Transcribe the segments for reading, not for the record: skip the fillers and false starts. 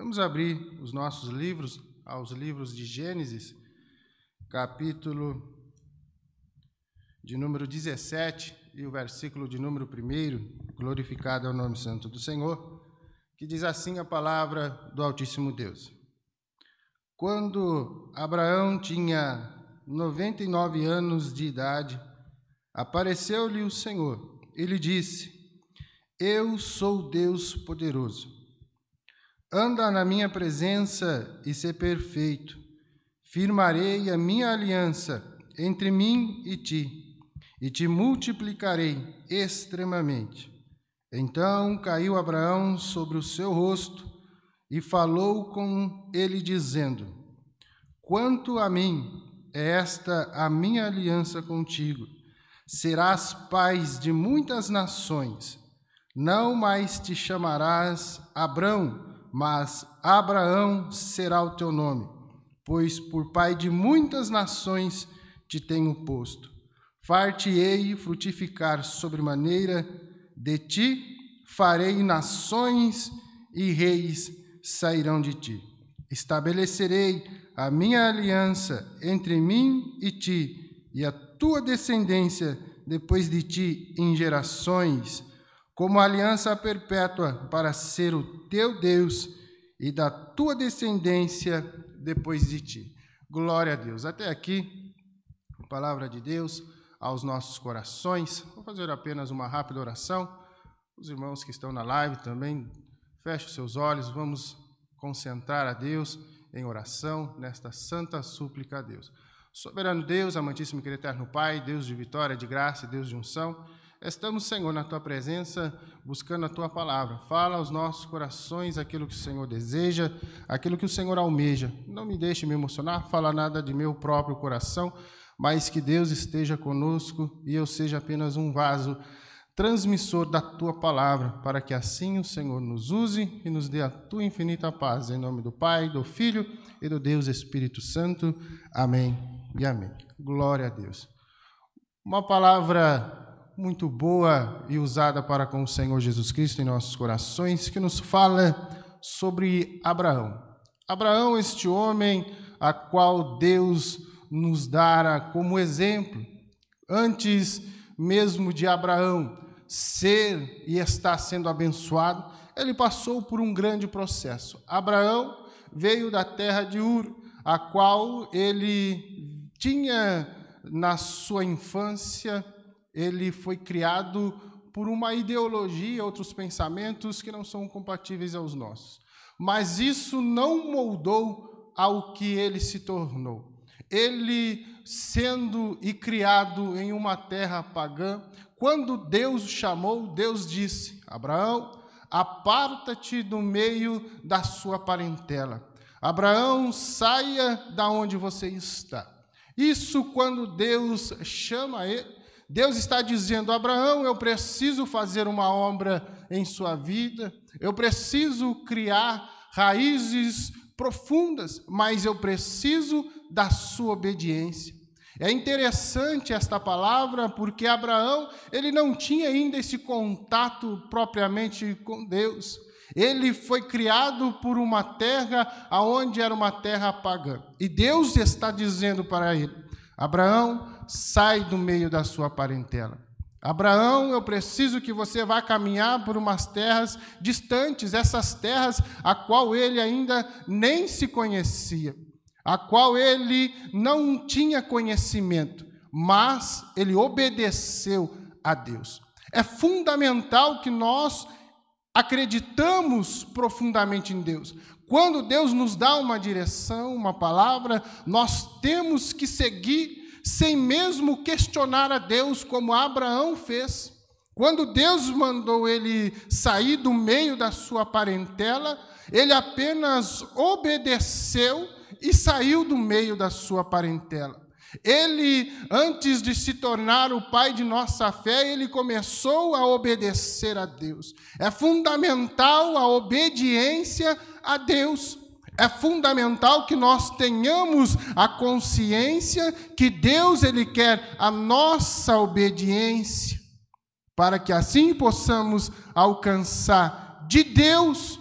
Vamos abrir os nossos livros aos livros de Gênesis, capítulo de número 17 e o versículo de número 1, glorificado é o nome santo do Senhor, que diz assim a palavra do Altíssimo Deus. Quando Abraão tinha 99 anos de idade, apareceu-lhe o Senhor e lhe disse: Eu sou Deus poderoso. Anda na minha presença e ser perfeito. Firmarei a minha aliança entre mim e te multiplicarei extremamente. Então caiu Abraão sobre o seu rosto e falou com ele, dizendo: Quanto a mim, é esta a minha aliança contigo. Serás pai de muitas nações. Não mais te chamarás Abrão, mas Abraão será o teu nome, pois por pai de muitas nações te tenho posto. Far-te-ei frutificar sobremaneira, de ti farei nações e reis sairão de ti. Estabelecerei a minha aliança entre mim e a tua descendência depois de ti em gerações, como aliança perpétua para ser o teu Deus e da tua descendência depois de ti. Glória a Deus. Até aqui, a palavra de Deus aos nossos corações. Vou fazer apenas uma rápida oração. Os irmãos que estão na live também, feche os seus olhos, vamos concentrar a Deus em oração nesta santa súplica a Deus. Soberano Deus, amantíssimo e eterno Pai, Deus de vitória, de graça, Deus de unção, estamos, Senhor, na Tua presença, buscando a Tua palavra. Fala aos nossos corações aquilo que o Senhor deseja, aquilo que o Senhor almeja. Não me deixe me emocionar, falar nada de meu próprio coração, mas que Deus esteja conosco e eu seja apenas um vaso transmissor da Tua palavra, para que assim o Senhor nos use e nos dê a Tua infinita paz. Em nome do Pai, do Filho e do Deus Espírito Santo. Amém e amém. Glória a Deus. Uma palavra muito boa e usada para com o Senhor Jesus Cristo em nossos corações, que nos fala sobre Abraão. Abraão, este homem a qual Deus nos dará como exemplo. Antes mesmo de Abraão ser e estar sendo abençoado, ele passou por um grande processo. Abraão veio da terra de Ur, a qual ele tinha na sua infância. Ele foi criado por uma ideologia, outros pensamentos que não são compatíveis aos nossos. Mas isso não moldou ao que ele se tornou. Ele, sendo e criado em uma terra pagã, quando Deus o chamou, Deus disse: Abraão, aparta-te do meio da sua parentela. Abraão, saia da onde você está. Isso quando Deus chama ele, Deus está dizendo: Abraão, eu preciso fazer uma obra em sua vida, eu preciso criar raízes profundas, mas eu preciso da sua obediência. É interessante esta palavra, porque Abraão, ele não tinha ainda esse contato propriamente com Deus. Ele foi criado por uma terra onde era uma terra pagã. E Deus está dizendo para ele: Abraão, sai do meio da sua parentela. Abraão, eu preciso que você vá caminhar por umas terras distantes, essas terras a qual ele ainda nem se conhecia, a qual ele não tinha conhecimento, mas ele obedeceu a Deus. É fundamental que nós acreditamos profundamente em Deus. Quando Deus nos dá uma direção, uma palavra, nós temos que seguir sem mesmo questionar a Deus, como Abraão fez. Quando Deus mandou ele sair do meio da sua parentela, ele apenas obedeceu e saiu do meio da sua parentela. Ele, antes de se tornar o pai de nossa fé, ele começou a obedecer a Deus. É fundamental a obediência a Deus. É fundamental que nós tenhamos a consciência que Deus, ele quer a nossa obediência, para que assim possamos alcançar de Deus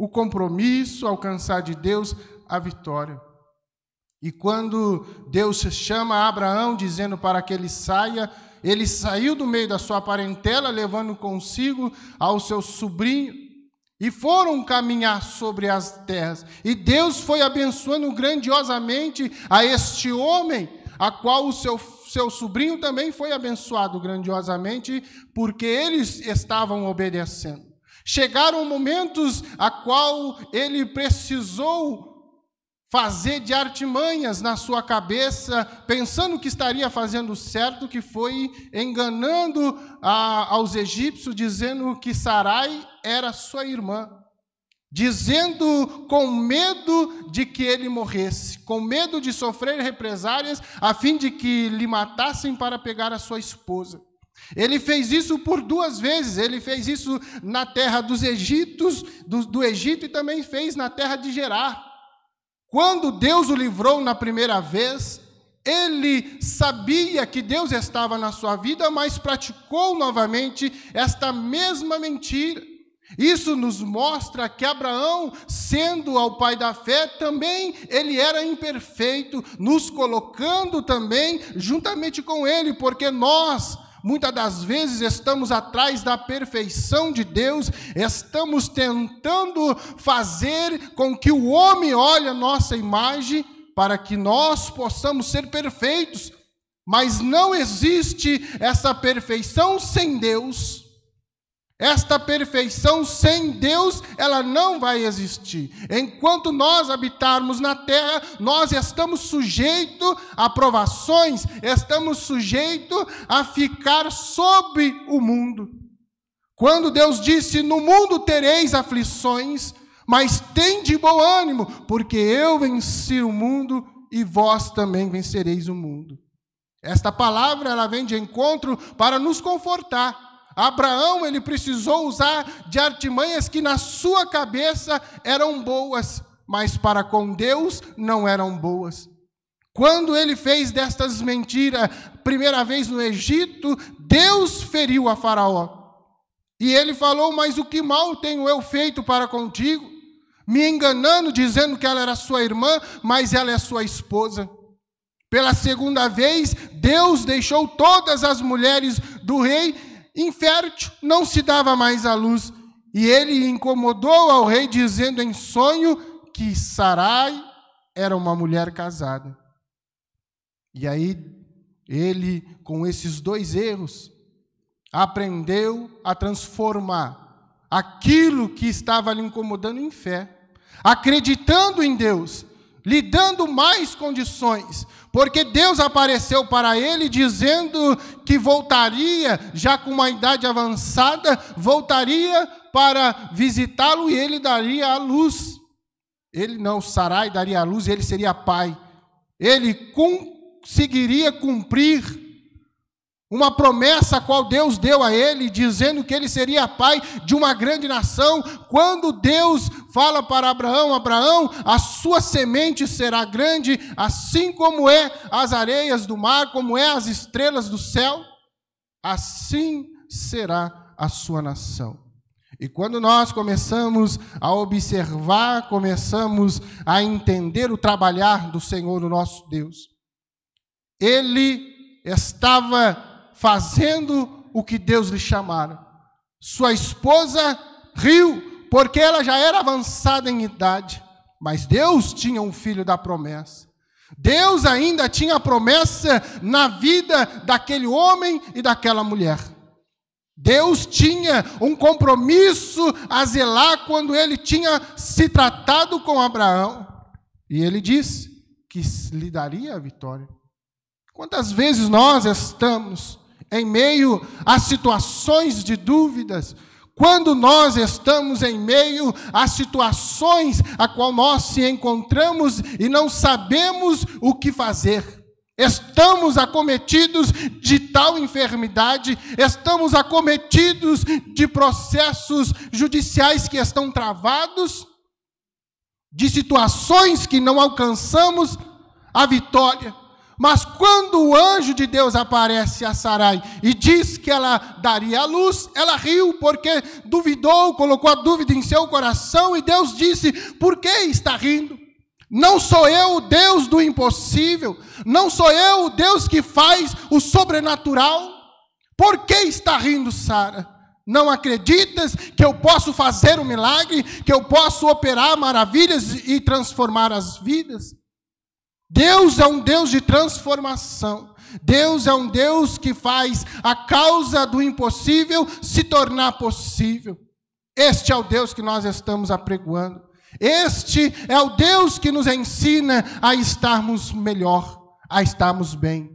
o compromisso, alcançar de Deus a vitória. E quando Deus chama Abraão, dizendo para que ele saia, ele saiu do meio da sua parentela, levando consigo ao seu sobrinho, e foram caminhar sobre as terras. E Deus foi abençoando grandiosamente a este homem, a qual o seu sobrinho também foi abençoado grandiosamente, porque eles estavam obedecendo. Chegaram momentos a qual ele precisou fazer de artimanhas na sua cabeça, pensando que estaria fazendo certo, que foi enganando aos egípcios, dizendo que Sarai era sua irmã, dizendo com medo de que ele morresse, com medo de sofrer represálias, a fim de que lhe matassem para pegar a sua esposa. Ele fez isso por 2 vezes, ele fez isso na terra do Egito, e também fez na terra de Gerar. Quando Deus o livrou na primeira vez, ele sabia que Deus estava na sua vida, mas praticou novamente esta mesma mentira. Isso nos mostra que Abraão, sendo o pai da fé, também ele era imperfeito, nos colocando também juntamente com ele, porque nós, muitas das vezes, estamos atrás da perfeição de Deus, estamos tentando fazer com que o homem olhe a nossa imagem para que nós possamos ser perfeitos, mas não existe essa perfeição sem Deus. Esta perfeição sem Deus, ela não vai existir. Enquanto nós habitarmos na terra, nós estamos sujeitos a provações, estamos sujeitos a ficar sob o mundo. Quando Deus disse, no mundo tereis aflições, mas tende bom ânimo, porque eu venci o mundo e vós também vencereis o mundo. Esta palavra, ela vem de encontro para nos confortar. Abraão, ele precisou usar de artimanhas que na sua cabeça eram boas, mas para com Deus não eram boas. Quando ele fez destas mentiras, primeira vez no Egito, Deus feriu a Faraó. E ele falou, mas o que mal tenho eu feito para contigo? Me enganando, dizendo que ela era sua irmã, mas ela é sua esposa. Pela segunda vez, Deus deixou todas as mulheres do rei infértil, não se dava mais à luz. E ele incomodou ao rei, dizendo em sonho que Sarai era uma mulher casada. E aí, ele, com esses 2 erros, aprendeu a transformar aquilo que estava lhe incomodando em fé, acreditando em Deus, lhe dando mais condições, porque Deus apareceu para ele dizendo que voltaria, já com uma idade avançada, voltaria para visitá-lo e ele daria a luz. Ele não, Sarai daria a luz e ele seria pai. Ele conseguiria cumprir uma promessa a qual Deus deu a ele, dizendo que ele seria pai de uma grande nação. Quando Deus fala para Abraão, Abraão, a sua semente será grande, assim como é as areias do mar, como é as estrelas do céu, assim será a sua nação. E quando nós começamos a observar, começamos a entender o trabalhar do Senhor, o nosso Deus, ele estava fazendo o que Deus lhe chamara. Sua esposa riu, porque ela já era avançada em idade, mas Deus tinha um filho da promessa. Deus ainda tinha a promessa na vida daquele homem e daquela mulher. Deus tinha um compromisso a zelar quando ele tinha se tratado com Abraão. E ele disse que lhe daria a vitória. Quantas vezes nós estamos em meio a situações de dúvidas, quando nós estamos em meio a situações a qual nós se encontramos e não sabemos o que fazer. Estamos acometidos de tal enfermidade, estamos acometidos de processos judiciais que estão travados, de situações que não alcançamos a vitória. Mas quando o anjo de Deus aparece a Sarai e diz que ela daria a luz, ela riu porque duvidou, colocou a dúvida em seu coração, e Deus disse: por que está rindo? Não sou eu o Deus do impossível? Não sou eu o Deus que faz o sobrenatural? Por que está rindo, Sara? Não acreditas que eu posso fazer um milagre, que eu posso operar maravilhas e transformar as vidas? Deus é um Deus de transformação. Deus é um Deus que faz a causa do impossível se tornar possível. Este é o Deus que nós estamos apregoando. Este é o Deus que nos ensina a estarmos melhor, a estarmos bem.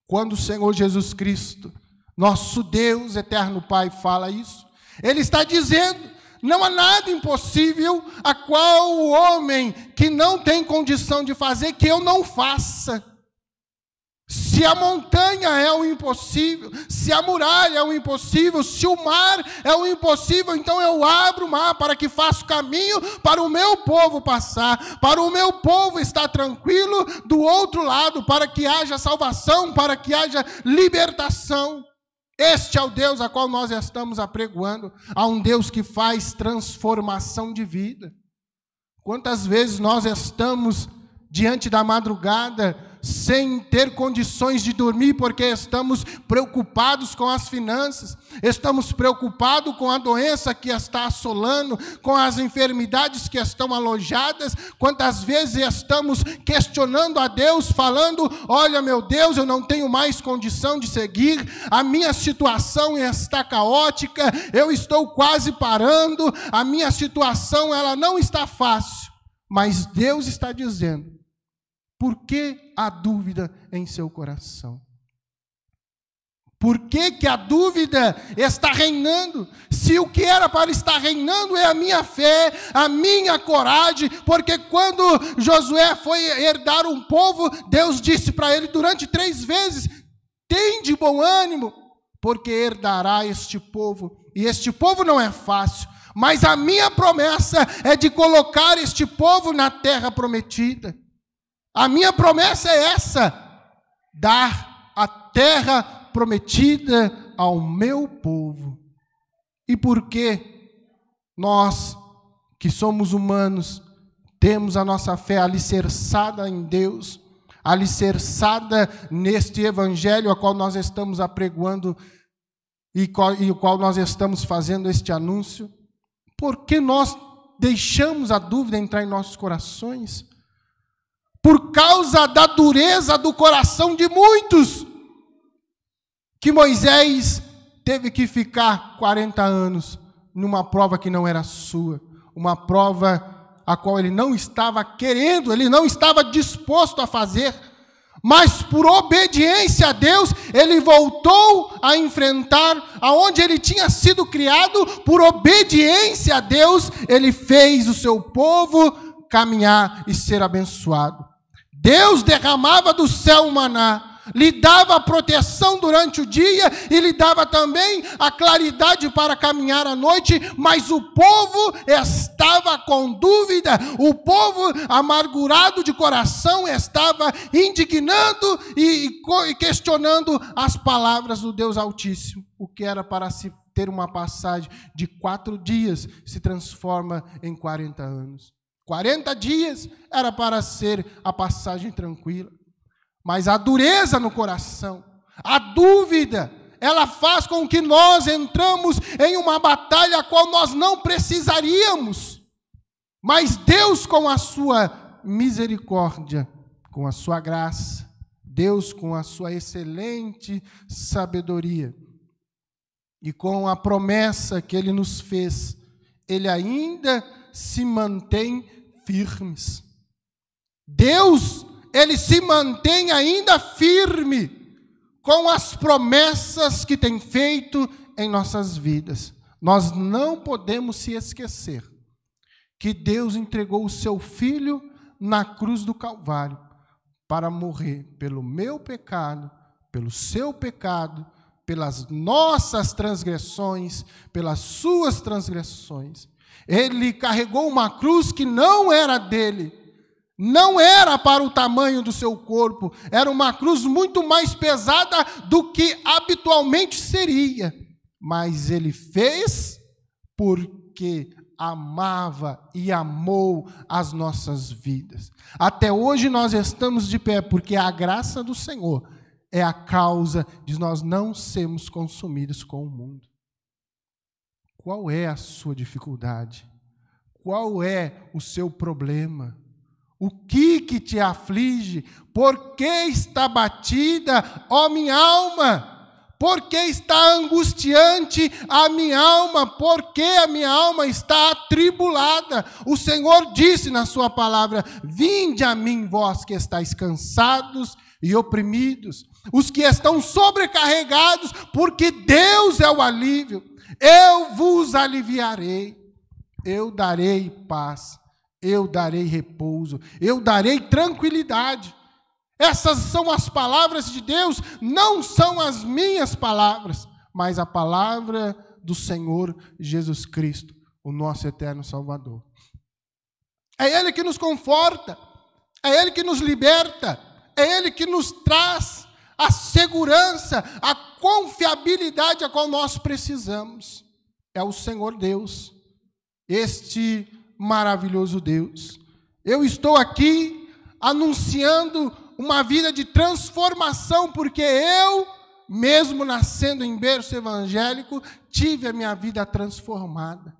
Quando o Senhor Jesus Cristo, nosso Deus eterno Pai, fala isso, Ele está dizendo: não há nada impossível a qual o homem que não tem condição de fazer, que eu não faça. Se a montanha é o impossível, se a muralha é o impossível, se o mar é o impossível, então eu abro o mar para que faça caminho para o meu povo passar, para o meu povo estar tranquilo do outro lado, para que haja salvação, para que haja libertação. Este é o Deus a qual nós estamos apregoando, a um Deus que faz transformação de vida. Quantas vezes nós estamos diante da madrugada sem ter condições de dormir, porque estamos preocupados com as finanças, estamos preocupados com a doença que está assolando, com as enfermidades que estão alojadas. Quantas vezes estamos questionando a Deus, falando: olha, meu Deus, eu não tenho mais condição de seguir, a minha situação está caótica, eu estou quase parando, a minha situação ela não está fácil. Mas Deus está dizendo: por que a dúvida em seu coração? Por que a dúvida está reinando? Se o que era para estar reinando é a minha fé, a minha coragem, porque quando Josué foi herdar um povo, Deus disse para ele durante 3 vezes: tem de bom ânimo, porque herdará este povo, e este povo não é fácil, mas a minha promessa é de colocar este povo na terra prometida. A minha promessa é essa: dar a terra prometida ao meu povo. E por que nós, que somos humanos, temos a nossa fé alicerçada em Deus, alicerçada neste evangelho a qual nós estamos apregoando e o qual nós estamos fazendo este anúncio? Por que nós deixamos a dúvida entrar em nossos corações? Por causa da dureza do coração de muitos, que Moisés teve que ficar 40 anos numa prova que não era sua, uma prova a qual ele não estava querendo, ele não estava disposto a fazer, mas por obediência a Deus, ele voltou a enfrentar aonde ele tinha sido criado. Por obediência a Deus, ele fez o seu povo caminhar e ser abençoado. Deus derramava do céu o maná, lhe dava a proteção durante o dia e lhe dava também a claridade para caminhar à noite, mas o povo estava com dúvida, o povo amargurado de coração estava indignando e questionando as palavras do Deus Altíssimo. O que era para se ter uma passagem de 4 dias se transforma em 40 anos. 40 dias era para ser a passagem tranquila. Mas a dureza no coração, a dúvida, ela faz com que nós entramos em uma batalha a qual nós não precisaríamos. Mas Deus, com a sua misericórdia, com a sua graça, Deus com a sua excelente sabedoria e com a promessa que Ele nos fez, Ele ainda se mantém firmes. Deus, Ele se mantém ainda firme com as promessas que tem feito em nossas vidas. Nós não podemos se esquecer que Deus entregou o seu Filho na cruz do Calvário para morrer pelo meu pecado, pelo seu pecado, pelas nossas transgressões, pelas suas transgressões. Ele carregou uma cruz que não era dele. Não era para o tamanho do seu corpo, era uma cruz muito mais pesada do que habitualmente seria. Mas ele fez porque amava e amou as nossas vidas. Até hoje nós estamos de pé, porque a graça do Senhor é a causa de nós não sermos consumidos com o mundo. Qual é a sua dificuldade? Qual é o seu problema? O que te aflige? Por que está batida, ó minha alma? Por que está angustiante a minha alma? Por que a minha alma está atribulada? O Senhor disse na sua palavra: vinde a mim, vós que estáis cansados e oprimidos, os que estão sobrecarregados, porque Deus é o alívio. Eu vos aliviarei, eu darei paz, eu darei repouso, eu darei tranquilidade. Essas são as palavras de Deus, não são as minhas palavras, mas a palavra do Senhor Jesus Cristo, o nosso eterno Salvador. É Ele que nos conforta, é Ele que nos liberta, é Ele que nos traz a segurança, a confiabilidade a qual nós precisamos. É o Senhor Deus, este maravilhoso Deus. Eu estou aqui anunciando uma vida de transformação, porque eu, mesmo nascendo em berço evangélico, tive a minha vida transformada.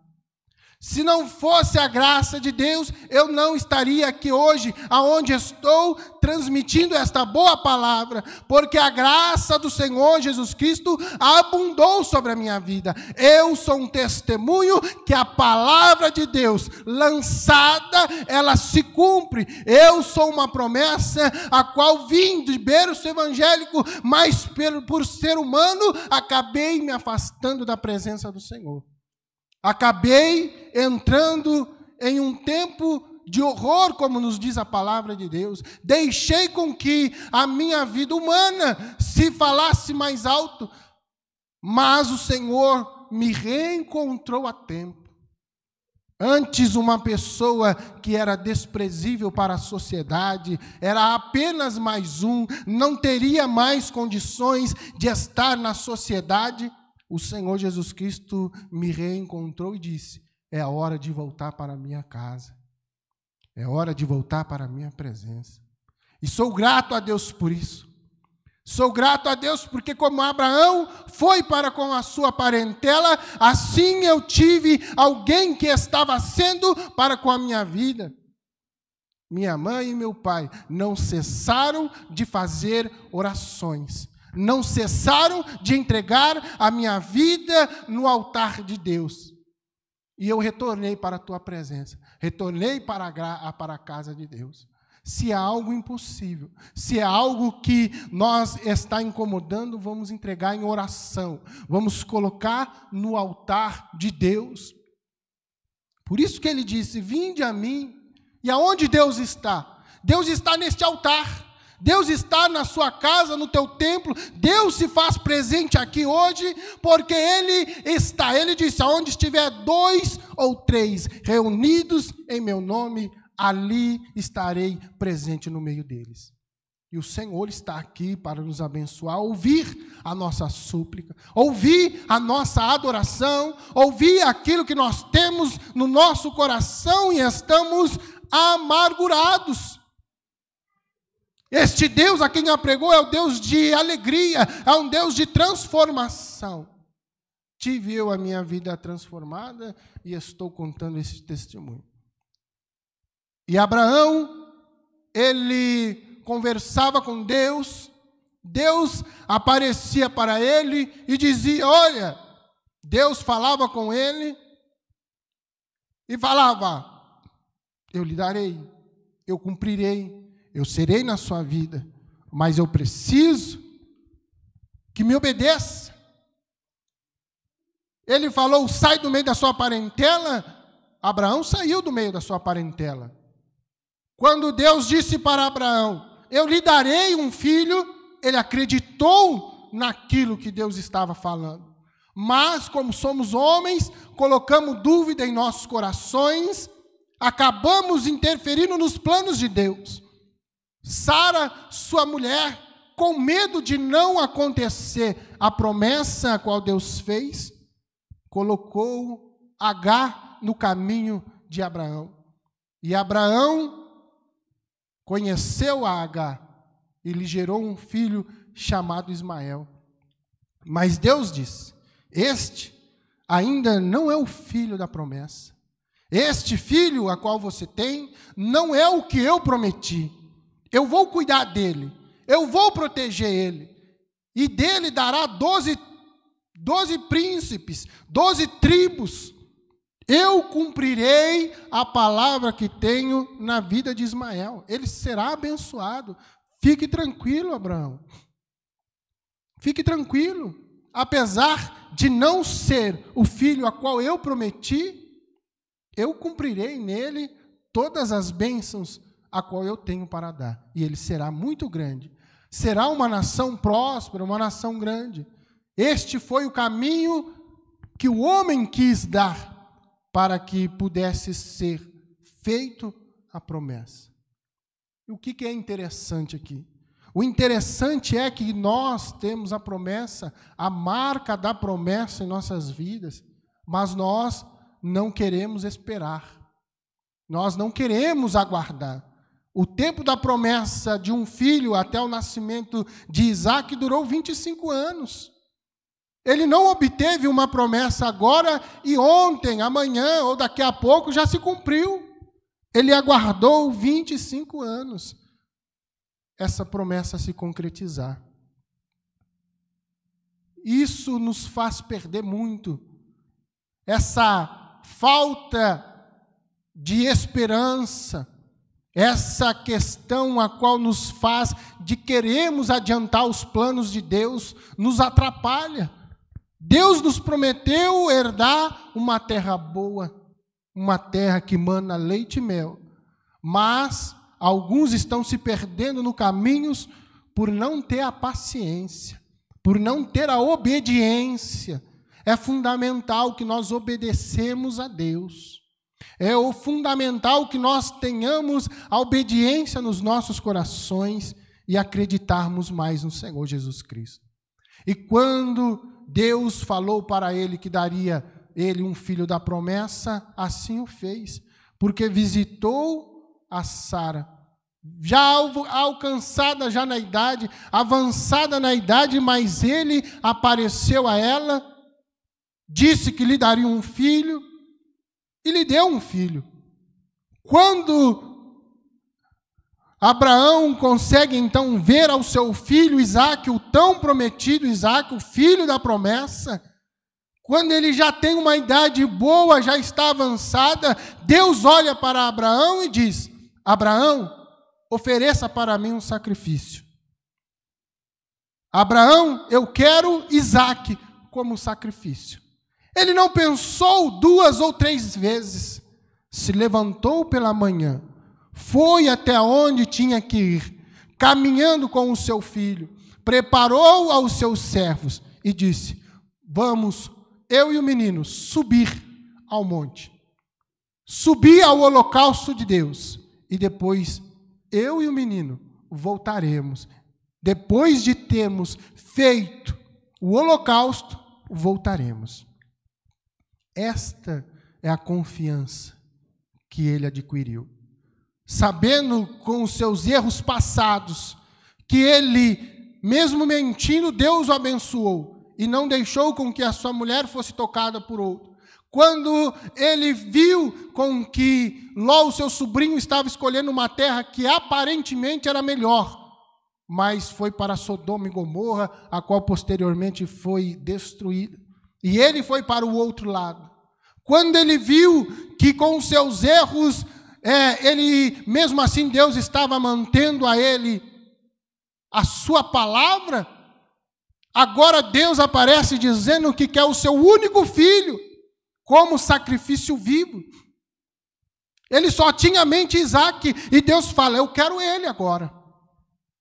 Se não fosse a graça de Deus, eu não estaria aqui hoje, aonde estou, transmitindo esta boa palavra, porque a graça do Senhor Jesus Cristo abundou sobre a minha vida. Eu sou um testemunho que a palavra de Deus lançada, ela se cumpre. Eu sou uma promessa a qual vim de berço evangélico, mas por ser humano, acabei me afastando da presença do Senhor. Acabei entrando em um tempo de horror, como nos diz a palavra de Deus. Deixei com que a minha vida humana se falasse mais alto, mas o Senhor me reencontrou a tempo. Antes, uma pessoa que era desprezível para a sociedade, era apenas mais um, não teria mais condições de estar na sociedade. O Senhor Jesus Cristo me reencontrou e disse: é a hora de voltar para a minha casa. É hora de voltar para a minha presença. E sou grato a Deus por isso. Sou grato a Deus porque, como Abraão foi para com a sua parentela, assim eu tive alguém que estava sendo para com a minha vida. Minha mãe e meu pai não cessaram de fazer orações. Não cessaram de entregar a minha vida no altar de Deus. E eu retornei para a tua presença. Retornei para a casa de Deus. Se há algo impossível, se é algo que nós está incomodando, vamos entregar em oração. Vamos colocar no altar de Deus. Por isso que ele disse: vinde a mim. E aonde Deus está? Deus está neste altar. Deus está na sua casa, no teu templo. Deus se faz presente aqui hoje, porque Ele está. Ele disse: aonde estiver 2 ou 3 reunidos em meu nome, ali estarei presente no meio deles. E o Senhor está aqui para nos abençoar, ouvir a nossa súplica, ouvir a nossa adoração, ouvir aquilo que nós temos no nosso coração e estamos amargurados. Este Deus a quem apregou é o Deus de alegria, é um Deus de transformação. Tive eu a minha vida transformada e estou contando esse testemunho. E Abraão, ele conversava com Deus, Deus aparecia para ele e dizia: olha, Deus falava com ele e falava: eu lhe darei, eu cumprirei, eu serei na sua vida, mas eu preciso que me obedeça. Ele falou: sai do meio da sua parentela. Abraão saiu do meio da sua parentela. Quando Deus disse para Abraão: eu lhe darei um filho, ele acreditou naquilo que Deus estava falando. Mas, como somos homens, colocamos dúvida em nossos corações, acabamos interferindo nos planos de Deus. Sara, sua mulher, com medo de não acontecer a promessa a qual Deus fez, colocou Agar no caminho de Abraão. E Abraão conheceu a Agar e lhe gerou um filho chamado Ismael. Mas Deus disse: este ainda não é o filho da promessa. Este filho a qual você tem não é o que eu prometi. Eu vou cuidar dele, eu vou proteger ele, e dele dará 12 príncipes, 12 tribos. Eu cumprirei a palavra que tenho na vida de Ismael. Ele será abençoado. Fique tranquilo, Abraão. Fique tranquilo. Apesar de não ser o filho a qual eu prometi, eu cumprirei nele todas as bênçãos a qual eu tenho para dar. E ele será muito grande. Será uma nação próspera, uma nação grande. Este foi o caminho que o homem quis dar para que pudesse ser feito a promessa. E o que é interessante aqui? O interessante é que nós temos a promessa, a marca da promessa em nossas vidas, mas nós não queremos esperar. Nós não queremos aguardar. O tempo da promessa de um filho até o nascimento de Isaac durou 25 anos. Ele não obteve uma promessa agora e ontem, amanhã ou daqui a pouco já se cumpriu. Ele aguardou 25 anos essa promessa se concretizar. Isso nos faz perder muito. Essa falta de esperança, essa questão a qual nos faz de queremos adiantar os planos de Deus, nos atrapalha. Deus nos prometeu herdar uma terra boa, uma terra que mana leite e mel, mas alguns estão se perdendo no caminho por não ter a paciência, por não ter a obediência. É fundamental que nós obedecemos a Deus. É o fundamental que nós tenhamos a obediência nos nossos corações e acreditarmos mais no Senhor Jesus Cristo. E quando Deus falou para ele que daria ele um filho da promessa, assim o fez, porque visitou a Sara, já alcançada já na idade, avançada na idade, mas ele apareceu a ela, disse que lhe daria um filho, e lhe deu um filho. Quando Abraão consegue então ver ao seu filho Isaque, o tão prometido Isaque, o filho da promessa, quando ele já tem uma idade boa, já está avançada, Deus olha para Abraão e diz: Abraão, ofereça para mim um sacrifício. Abraão, eu quero Isaque como sacrifício. Ele não pensou 2 ou 3 vezes, se levantou pela manhã, foi até onde tinha que ir, caminhando com o seu filho, preparou aos seus servos e disse: vamos, eu e o menino, subir ao monte, subir ao holocausto de Deus, e depois eu e o menino voltaremos. Depois de termos feito o holocausto, voltaremos. Esta é a confiança que ele adquiriu. Sabendo com os seus erros passados, que ele, mesmo mentindo, Deus o abençoou e não deixou com que a sua mulher fosse tocada por outro. Quando ele viu com que Ló, o seu sobrinho, estava escolhendo uma terra que aparentemente era melhor, mas foi para Sodoma e Gomorra, a qual posteriormente foi destruída. E ele foi para o outro lado. Quando ele viu que com os seus erros, ele, mesmo assim, Deus estava mantendo a ele a sua palavra, agora Deus aparece dizendo que quer o seu único filho como sacrifício vivo. Ele só tinha a mente Isaque, e Deus fala: eu quero ele agora.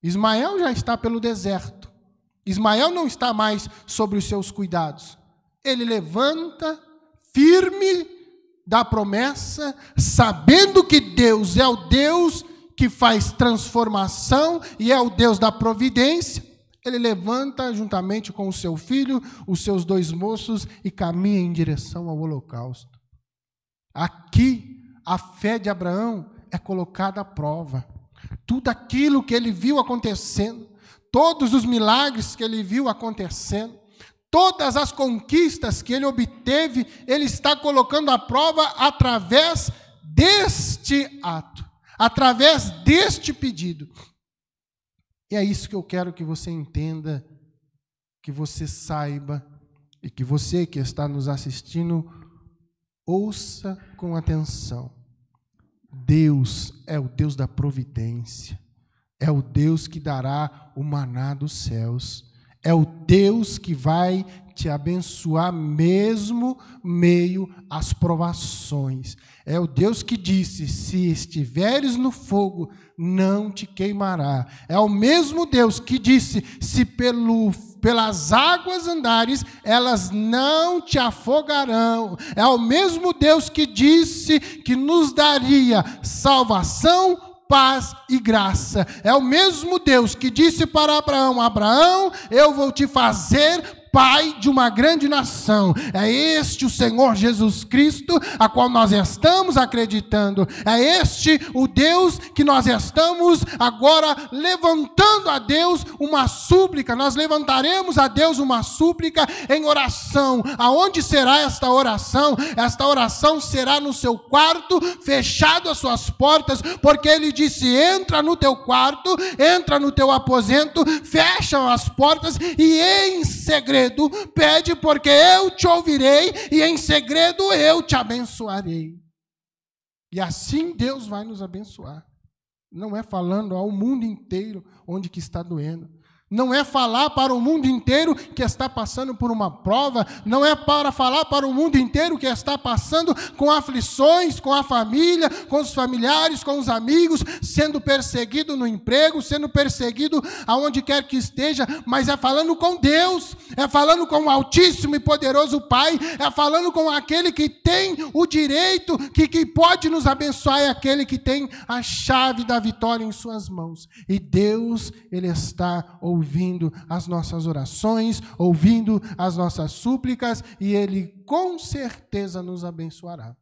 Ismael já está pelo deserto. Ismael não está mais sobre os seus cuidados. Ele levanta firme da promessa, sabendo que Deus é o Deus que faz transformação e é o Deus da providência, ele levanta juntamente com o seu filho, os seus 2 moços, e caminha em direção ao holocausto. Aqui, a fé de Abraão é colocada à prova. Tudo aquilo que ele viu acontecendo, todos os milagres que ele viu acontecendo, todas as conquistas que ele obteve, ele está colocando à prova através deste ato, através deste pedido. E é isso que eu quero que você entenda, que você saiba, e que você que está nos assistindo, ouça com atenção. Deus é o Deus da providência, é o Deus que dará o maná dos céus, é o Deus que vai te abençoar mesmo meio às provações. É o Deus que disse, se estiveres no fogo, não te queimará. É o mesmo Deus que disse, se pelas águas andares, elas não te afogarão. É o mesmo Deus que disse que nos daria salvação, paz e graça. É o mesmo Deus que disse para Abraão, Abraão, eu vou te fazer pai de uma grande nação. É este o Senhor Jesus Cristo, a qual nós estamos acreditando. É este o Deus que nós estamos agora levantando a Deus uma súplica. Nós levantaremos a Deus uma súplica em oração. Aonde será esta oração? Esta oração será no seu quarto, fechado as suas portas, porque ele disse, entra no teu quarto, entra no teu aposento, fecha as portas e em segredo pede, porque eu te ouvirei e em segredo eu te abençoarei. E assim Deus vai nos abençoar. Não é falando ao mundo inteiro onde que está doendo. Não é falar para o mundo inteiro que está passando por uma prova, não é para falar para o mundo inteiro que está passando com aflições, com a família, com os familiares, com os amigos, sendo perseguido no emprego, sendo perseguido aonde quer que esteja, mas é falando com Deus, é falando com o Altíssimo e Poderoso Pai, é falando com aquele que tem o direito, que pode nos abençoar, é aquele que tem a chave da vitória em suas mãos. E Deus, Ele está ouvindo as nossas orações, ouvindo as nossas súplicas, e Ele com certeza nos abençoará.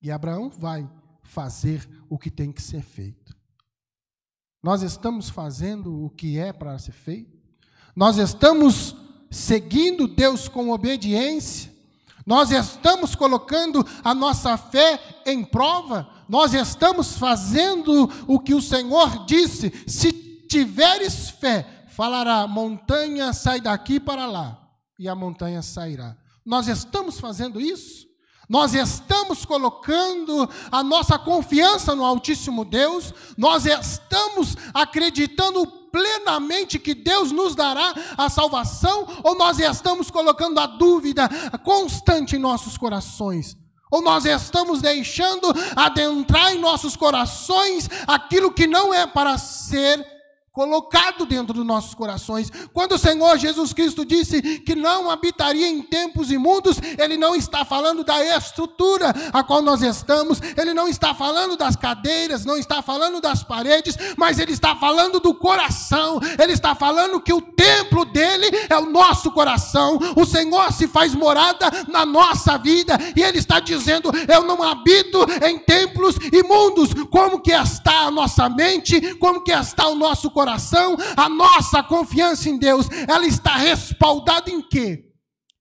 E Abraão vai fazer o que tem que ser feito. Nós estamos fazendo o que é para ser feito? Nós estamos seguindo Deus com obediência? Nós estamos colocando a nossa fé em prova? Nós estamos fazendo o que o Senhor disse? Se tiveres fé, falará, montanha, sai daqui para lá, e a montanha sairá. Nós estamos fazendo isso? Nós estamos colocando a nossa confiança no Altíssimo Deus? Nós estamos acreditando plenamente que Deus nos dará a salvação? Ou nós estamos colocando a dúvida constante em nossos corações? Ou nós estamos deixando adentrar em nossos corações aquilo que não é para ser colocado dentro dos nossos corações? Quando o Senhor Jesus Cristo disse que não habitaria em templos imundos, Ele não está falando da estrutura a qual nós estamos, Ele não está falando das cadeiras, não está falando das paredes, mas Ele está falando do coração. Ele está falando que o templo dEle é o nosso coração. O Senhor se faz morada na nossa vida, e Ele está dizendo, eu não habito em templos imundos. Como que está a nossa mente? Como que está o nosso coração? A nossa confiança em Deus, ela está respaldada em quê?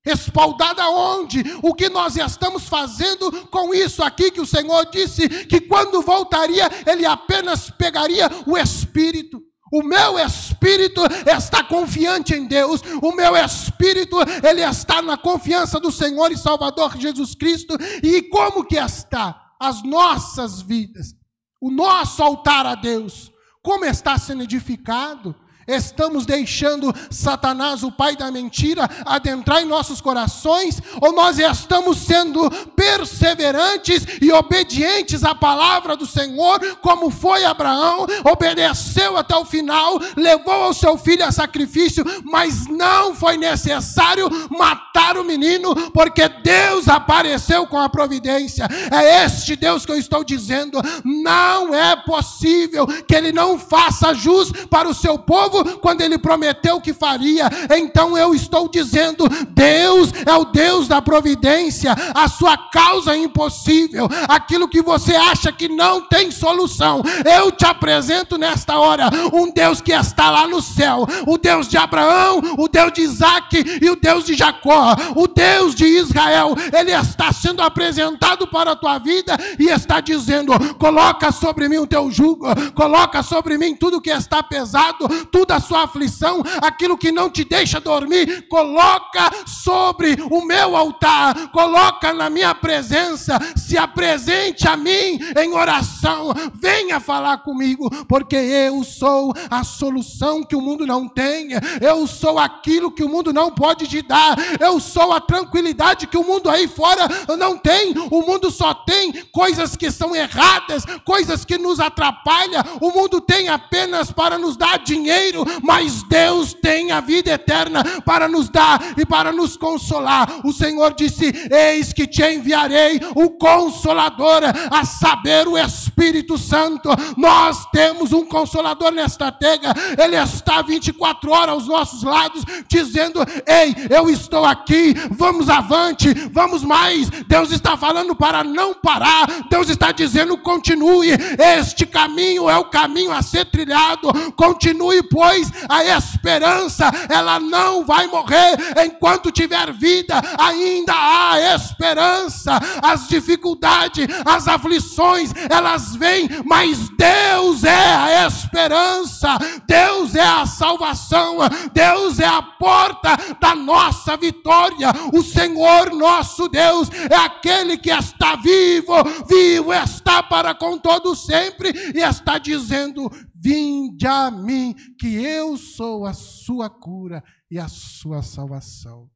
Respaldada onde? O que nós estamos fazendo com isso aqui que o Senhor disse que quando voltaria, Ele apenas pegaria o Espírito. O meu espírito está confiante em Deus. O meu espírito, ele está na confiança do Senhor e Salvador Jesus Cristo. E como que está as nossas vidas? O nosso altar a Deus, como está sendo edificado? Estamos deixando Satanás, o pai da mentira, adentrar em nossos corações? Ou nós estamos sendo perseverantes e obedientes à palavra do Senhor, como foi Abraão, obedeceu até o final, levou o seu filho a sacrifício, mas não foi necessário matar o menino, porque Deus apareceu com a providência. É este Deus que eu estou dizendo. Não é possível que Ele não faça jus para o seu povo, quando Ele prometeu que faria. Então eu estou dizendo, Deus é o Deus da providência. A sua causa é impossível, aquilo que você acha que não tem solução, eu te apresento nesta hora um Deus que está lá no céu, o Deus de Abraão, o Deus de Isaac e o Deus de Jacó, o Deus de Israel. Ele está sendo apresentado para a tua vida e está dizendo, coloca sobre mim o teu jugo, coloca sobre mim tudo que está pesado, toda a sua aflição, aquilo que não te deixa dormir, coloca sobre o meu altar, coloca na minha presença, se apresente a mim em oração, venha falar comigo, porque eu sou a solução que o mundo não tem, eu sou aquilo que o mundo não pode te dar, eu sou a tranquilidade que o mundo aí fora não tem. O mundo só tem coisas que são erradas, coisas que nos atrapalham. O mundo tem apenas para nos dar dinheiro, mas Deus tem a vida eterna para nos dar e para nos consolar. O Senhor disse, eis que te enviarei o Consolador, a saber, o Espírito Santo. Nós temos um Consolador nesta terra, Ele está 24 horas aos nossos lados, dizendo, ei, eu estou aqui, vamos avante, vamos mais. Deus está falando para não parar, Deus está dizendo, continue, este caminho é o caminho a ser trilhado, continue, pois a esperança, ela não vai morrer, enquanto tiver vida, ainda há esperança. As dificuldades, as aflições, elas vêm, mas Deus é a esperança, Deus é a salvação, Deus é a porta da nossa vitória. O Senhor nosso Deus é aquele que está vivo, vivo está para com todos sempre, e está dizendo, vinde a mim, que eu sou a sua cura e a sua salvação.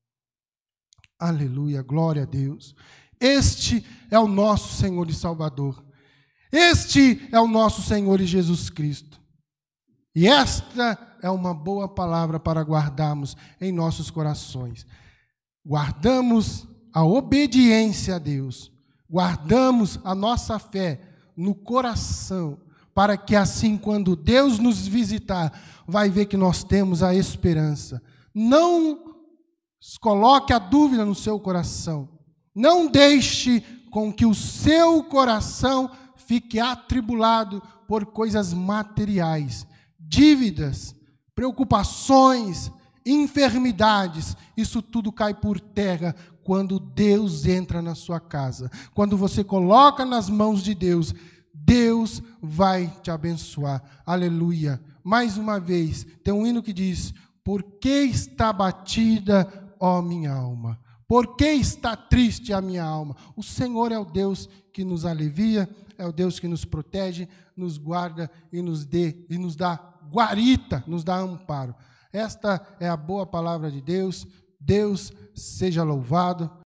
Aleluia, glória a Deus. Este é o nosso Senhor e Salvador. Este é o nosso Senhor e Jesus Cristo. E esta é uma boa palavra para guardarmos em nossos corações. Guardamos a obediência a Deus. Guardamos a nossa fé no coração, para que assim, quando Deus nos visitar, vai ver que nós temos a esperança. Não coloque a dúvida no seu coração. Não deixe com que o seu coração fique atribulado por coisas materiais, dívidas, preocupações, enfermidades. Isso tudo cai por terra quando Deus entra na sua casa. Quando você coloca nas mãos de Deus, Deus vai te abençoar. Aleluia. Mais uma vez, tem um hino que diz, por que está batida, ó minha alma? Por que está triste a minha alma? O Senhor é o Deus que nos alivia, é o Deus que nos protege, nos guarda e nos dá guarita, nos dá amparo. Esta é a boa palavra de Deus. Deus seja louvado.